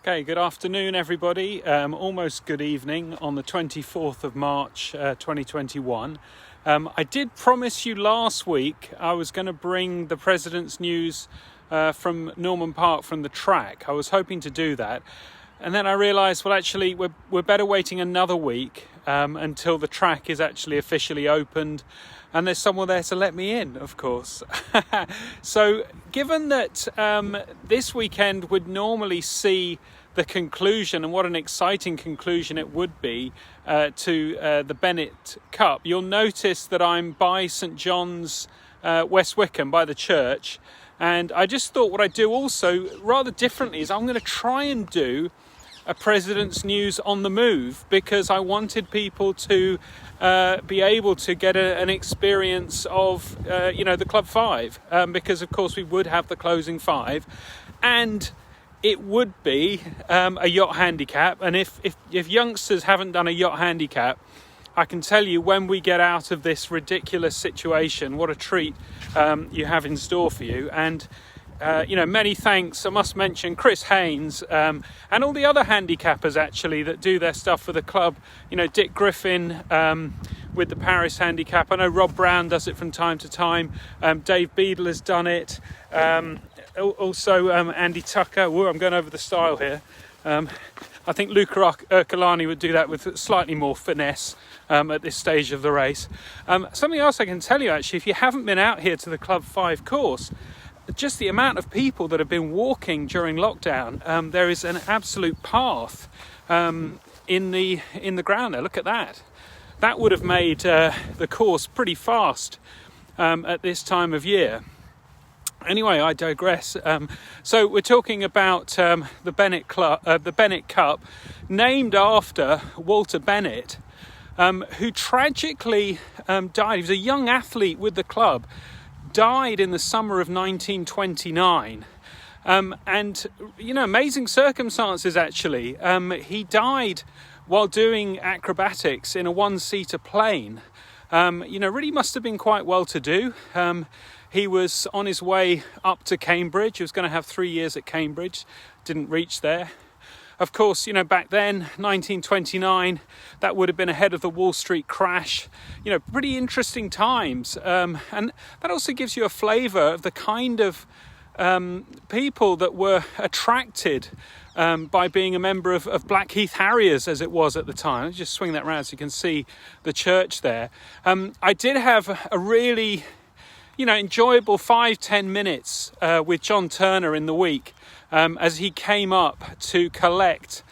Okay, good afternoon everybody, almost good evening on the 24th of March 2021. I did promise you last week I was going to bring the President's news from Norman Park from the track. I was hoping to do that, and then I realised, well, actually we're better waiting another week until the track is actually officially opened and there's someone there to let me in, of course. So given that this weekend would normally see the conclusion, and what an exciting conclusion it would be to the Bennett Cup, you'll notice that I'm by St John's, West Wickham, by the church, and I just thought what I'd do also rather differently is I'm going to try and do a President's News on the move, because I wanted people to be able to get an experience of the Club 5, because of course we would have the closing 5, and it would be a Yacht Handicap. And if youngsters haven't done a Yacht Handicap, I can tell you, when we get out of this ridiculous situation, what a treat you have in store for you. And many thanks, I must mention Chris Haynes and all the other handicappers actually that do their stuff for the club. Dick Griffin with the Paris Handicap. I know Rob Brown does it from time to time. Dave Beadle has done it. Also Andy Tucker. I'm going over the style here. I think Luca Ercolani would do that with slightly more finesse at this stage of the race. Something else I can tell you, actually, if you haven't been out here to the Club 5 course, just the amount of people that have been walking during lockdown, there is an absolute path in the ground there. Look at that. That would have made the course pretty fast at this time of year. Anyway, I digress. So we're talking about the Bennett Cup, named after Walter Bennett, who tragically died. He was a young athlete with the club, died in the summer of 1929, and amazing circumstances actually. He died while doing acrobatics in a one-seater plane. Really must have been quite well to do. He was on his way up to Cambridge. He was going to have 3 years at Cambridge, didn't reach there. Of course, back then, 1929, that would have been ahead of the Wall Street crash. Pretty interesting times. And that also gives you a flavour of the kind of people that were attracted by being a member of Blackheath Harriers, as it was at the time. I'll just swing that round so you can see the church there. I did have a really enjoyable 5-10 minutes with John Turner in the week as he came up to collect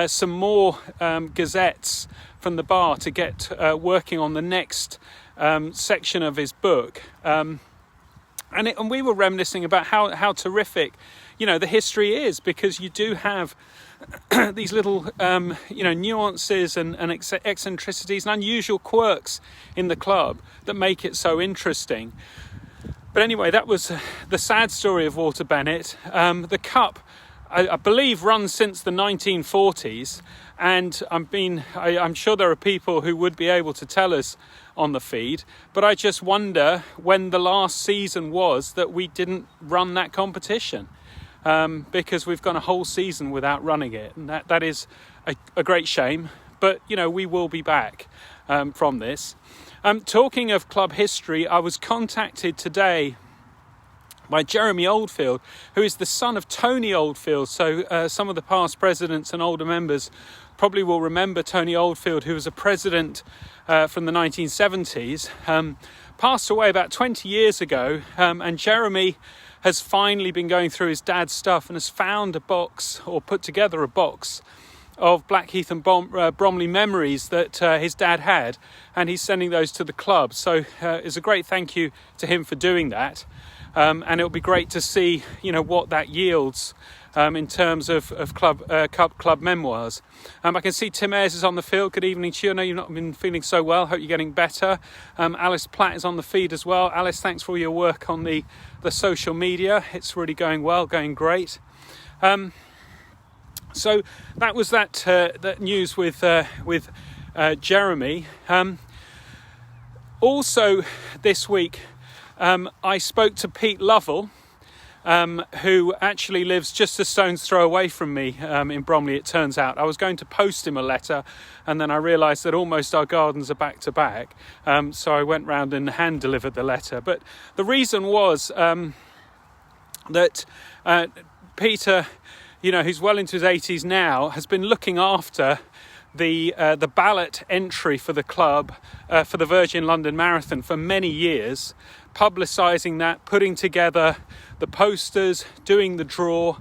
some more gazettes from the bar to get working on the next section of his book. And we were reminiscing about how terrific, the history is, because you do have these little, nuances and eccentricities and unusual quirks in the club that make it so interesting. But anyway, that was the sad story of Walter Bennett. The Cup, I believe, runs since the 1940s, and I'm sure there are people who would be able to tell us on the feed, but I just wonder when the last season was that we didn't run that competition, because we've gone a whole season without running it, and that is a great shame. But we will be back from this. Talking of club history, I was contacted today by Jeremy Oldfield, who is the son of Tony Oldfield. So some of the past presidents and older members probably will remember Tony Oldfield, who was a president from the 1970s, passed away about 20 years ago, and Jeremy has finally been going through his dad's stuff and has found a box, or put together a box, of Blackheath and Bromley memories that his dad had, and he's sending those to the club. So it's a great thank you to him for doing that, and it'll be great to see what that yields in terms of club memoirs. I can see Tim Ayres is on the field. Good evening to you. I know you've not been feeling so well. Hope you're getting better. Alice Platt is on the feed as well. Alice, thanks for all your work on the social media. It's really going well, going great. So that was that news with Jeremy. Also this week, I spoke to Peter Lovell, who actually lives just a stone's throw away from me in Bromley, it turns out. I was going to post him a letter, and then I realised that almost our gardens are back to back, so I went round and hand delivered the letter. But the reason was that Peter, who's well into his 80s now, has been looking after the ballot entry for the club for the Virgin London Marathon for many years, publicising that, putting together the posters, doing the draw,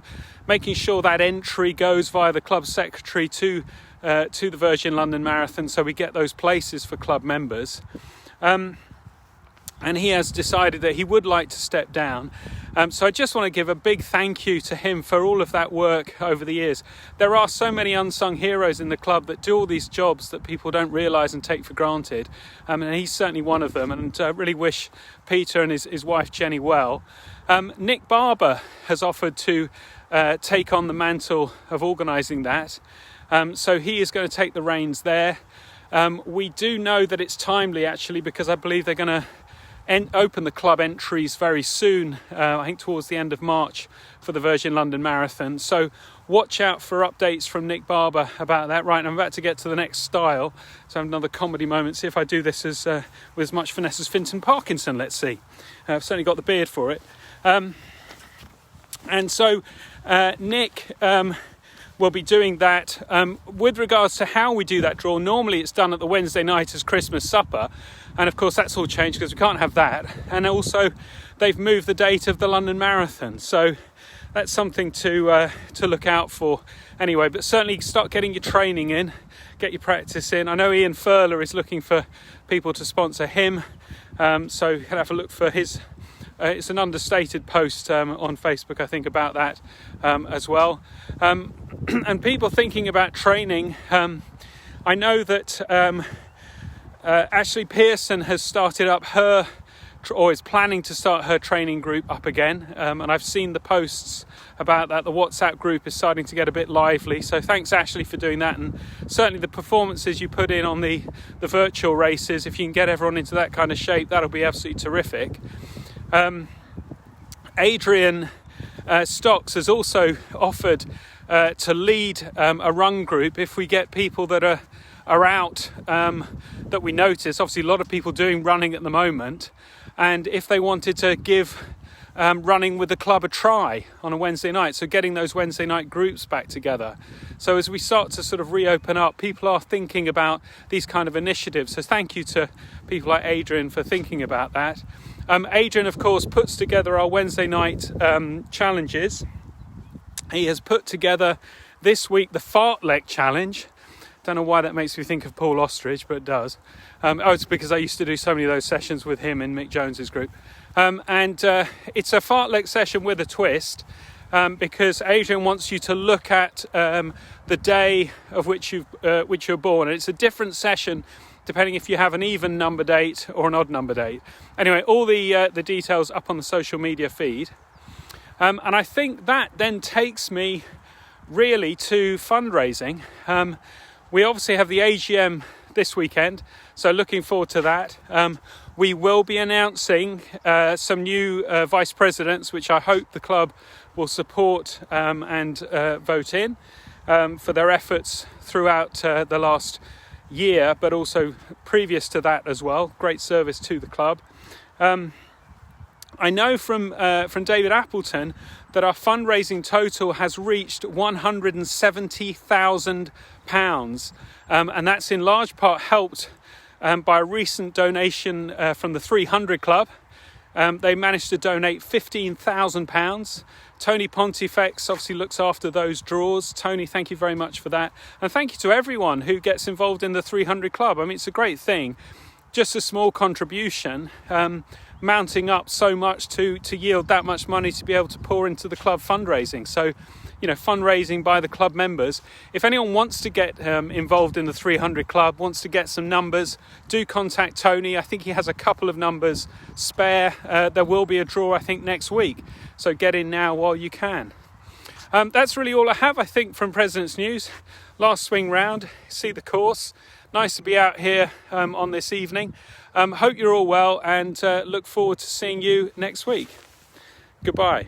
making sure that entry goes via the club secretary to the Virgin London Marathon, so we get those places for club members. And he has decided that he would like to step down. So I just want to give a big thank you to him for all of that work over the years. There are so many unsung heroes in the club that do all these jobs that people don't realise and take for granted. And he's certainly one of them. And I really wish Peter and his wife Jenny well. Nick Barber has offered to take on the mantle of organising that. So he is going to take the reins there. We do know that it's timely, actually, because I believe they're going to open the club entries very soon, I think towards the end of March for the Virgin London Marathon. So watch out for updates from Nick Barber about that. Right, I'm about to get to the next style, so I have another comedy moment. See if I do this with as much finesse as Finton Parkinson, let's see. I've certainly got the beard for it. And so Nick will be doing that. With regards to how we do that draw, normally it's done at the Wednesday night as Christmas supper, and of course that's all changed because we can't have that. And also they've moved the date of the London Marathon, so that's something to look out for anyway. But certainly start getting your training in, get your practice in. I know Ian Furler is looking for people to sponsor him, so you can have a look for his it's an understated post on Facebook, I think, about that as well. And people thinking about training, I know that Ashley Pearson has started up or is planning to start her training group up again, and I've seen the posts about that. The WhatsApp group is starting to get a bit lively, so thanks Ashley for doing that. And certainly the performances you put in on the virtual races, if you can get everyone into that kind of shape, that'll be absolutely terrific. Adrian Stocks has also offered to lead a run group if we get people that are out that we notice. Obviously a lot of people doing running at the moment, and if they wanted to give running with the club a try on a Wednesday night, so getting those Wednesday night groups back together. So as we start to sort of reopen up, people are thinking about these kind of initiatives, so thank you to people like Adrian for thinking about that. Adrian, of course, puts together our Wednesday night challenges. He has put together this week the Fartlek Challenge. Don't know why that makes me think of Paul Ostrich, but it does. It's because I used to do so many of those sessions with him in Mick Jones's group. And it's a fartlek session with a twist, because Adrian wants you to look at the day of which you're born. And it's a different session depending if you have an even number date or an odd number date. Anyway, all the details up on the social media feed. And I think that then takes me really to fundraising. We obviously have the AGM this weekend, so looking forward to that. We will be announcing some new vice presidents, which I hope the club will support and vote in for their efforts throughout the last year, but also previous to that as well. Great service to the club. I know from David Appleton that our fundraising total has reached £170,000, and that's in large part helped by a recent donation from the 300 Club. They managed to donate £15,000. Tony Pontifex obviously looks after those draws. Tony, thank you very much for that. And thank you to everyone who gets involved in the 300 Club. I mean, it's a great thing. Just a small contribution, mounting up so much to yield that much money to be able to pour into the club fundraising. So, fundraising by the club members. If anyone wants to get involved in the 300 Club, wants to get some numbers, do contact Tony. I think he has a couple of numbers spare. There will be a draw, I think, next week. So get in now while you can. That's really all I have, I think, from President's News. Last swing round, see the course. Nice to be out here on this evening. Hope you're all well, and look forward to seeing you next week. Goodbye.